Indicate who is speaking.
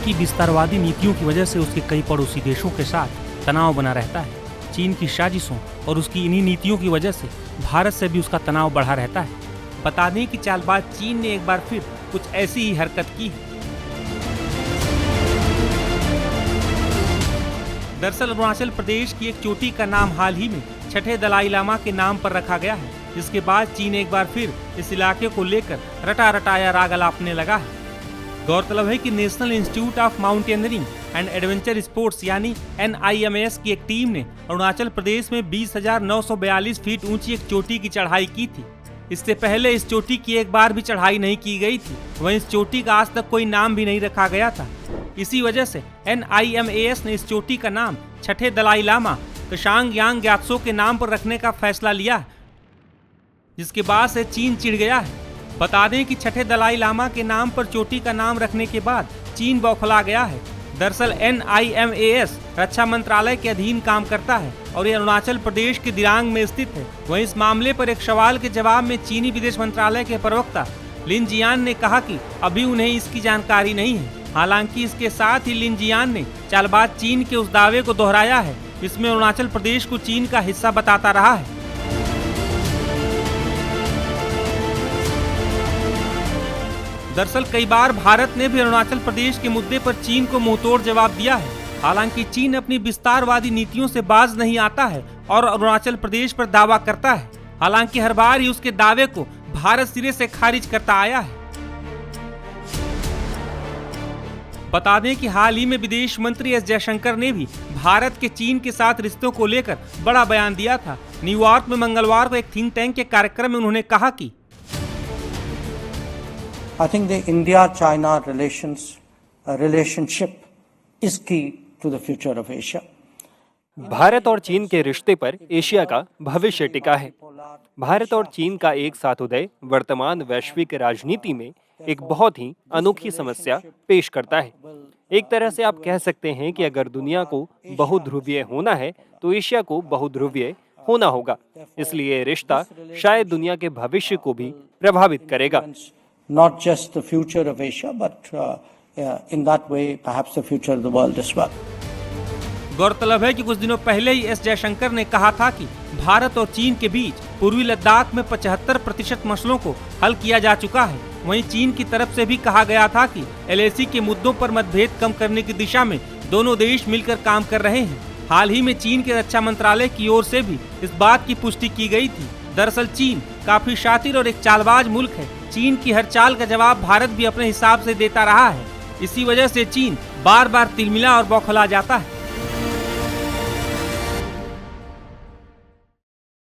Speaker 1: की विस्तारवादी नीतियों की वजह से उसके कई पड़ोसी देशों के साथ तनाव बना रहता है। चीन की साजिशों और उसकी इन्हीं नीतियों की वजह से भारत से भी उसका तनाव बढ़ा रहता है। बता दें कि चालबाज चीन ने एक बार फिर कुछ ऐसी ही हरकत की है। दरअसल अरुणाचल प्रदेश की एक चोटी का नाम हाल ही में छठे दलाई लामा के नाम पर रखा गया है, जिसके बाद चीन एक बार फिर इस इलाके को लेकर रटा रटाया राग अलापने लगा है। गौरतलब है कि national institute of mountaineering and adventure sports यानी NIMS की एक टीम ने अरुणाचल प्रदेश में 20,942 फीट ऊंची एक चोटी की चढ़ाई की थी। इससे पहले इस चोटी की एक बार भी चढ़ाई नहीं की गई थी। वहीं इस चोटी का आज तक कोई नाम भी नहीं रखा गया था। इसी वजह से NIMAS ने इस चोटी का नाम छठे दलाई लामा त्सांग यांग ग्यात्सो के नाम पर रखने का फैसला लिया है, जिसके बाद से चीन चिढ़ गया है। बता दें कि छठे दलाई लामा के नाम पर चोटी का नाम रखने के बाद चीन बौखला गया है। दरअसल NIMAS रक्षा मंत्रालय के अधीन काम करता है और ये अरुणाचल प्रदेश के दिरांग में स्थित है। वहीं इस मामले पर एक सवाल के जवाब में चीनी विदेश मंत्रालय के प्रवक्ता लिन जियान ने कहा कि अभी उन्हें इसकी जानकारी नहीं है। हालांकि इसके साथ ही लिन जियान ने चालबाज चीन के उस दावे को दोहराया है जिसमें अरुणाचल प्रदेश को चीन का हिस्सा बताता रहा है। दरअसल कई बार भारत ने भी अरुणाचल प्रदेश के मुद्दे पर चीन को मुंहतोड़ जवाब दिया है। हालांकि चीन अपनी विस्तारवादी नीतियों से बाज नहीं आता है और अरुणाचल प्रदेश पर दावा करता है। हालांकि हर बार ही उसके दावे को भारत सिरे से खारिज करता आया है। बता दें कि हाल ही में विदेश मंत्री एस जयशंकर ने भी भारत के चीन के साथ रिश्तों को लेकर बड़ा बयान दिया था। न्यूयॉर्क में मंगलवार को एक थिंक टैंक के कार्यक्रम में उन्होंने कहा कि
Speaker 2: I think the India-China relationship is key to the future of Asia.
Speaker 3: Bharat और चीन के रिश्ते पर एशिया का भविष्य टिका है। भारत और चीन का एक साथ उदय वर्तमान वैश्विक राजनीति में एक बहुत ही अनोखी समस्या पेश करता है। एक तरह से आप कह सकते हैं कि अगर दुनिया को बहुध्रुवीय होना है तो एशिया को बहुध्रुवीय होना होगा। इसलिए ये रिश्ता शायद दुनिया के भविष्य को भी प्रभावित करेगा।
Speaker 2: Not just the future of Asia, but in that way, perhaps the future of the world as well.
Speaker 1: गौरतलब है कि कुछ दिनों पहले ही एस जयशंकर ने कहा था कि भारत और चीन के बीच पूर्वी लद्दाख में 75% मसलों को हल किया जा चुका है। वहीं चीन की तरफ से भी कहा गया था कि LAC के मुद्दों पर मतभेद कम करने की दिशा में दोनों देश मिलकर काम कर रहे हैं। हाल ही में चीन के रक्षा मंत्रालय की ओर से भी इस बात की पुष्टि की गई थी। दरअसल चीन काफी शातिर और एक चालबाज मुल्क है। चीन की हर चाल का जवाब भारत भी अपने हिसाब से देता रहा है। इसी वजह से चीन बार बार तिलमिला और बौखला जाता है।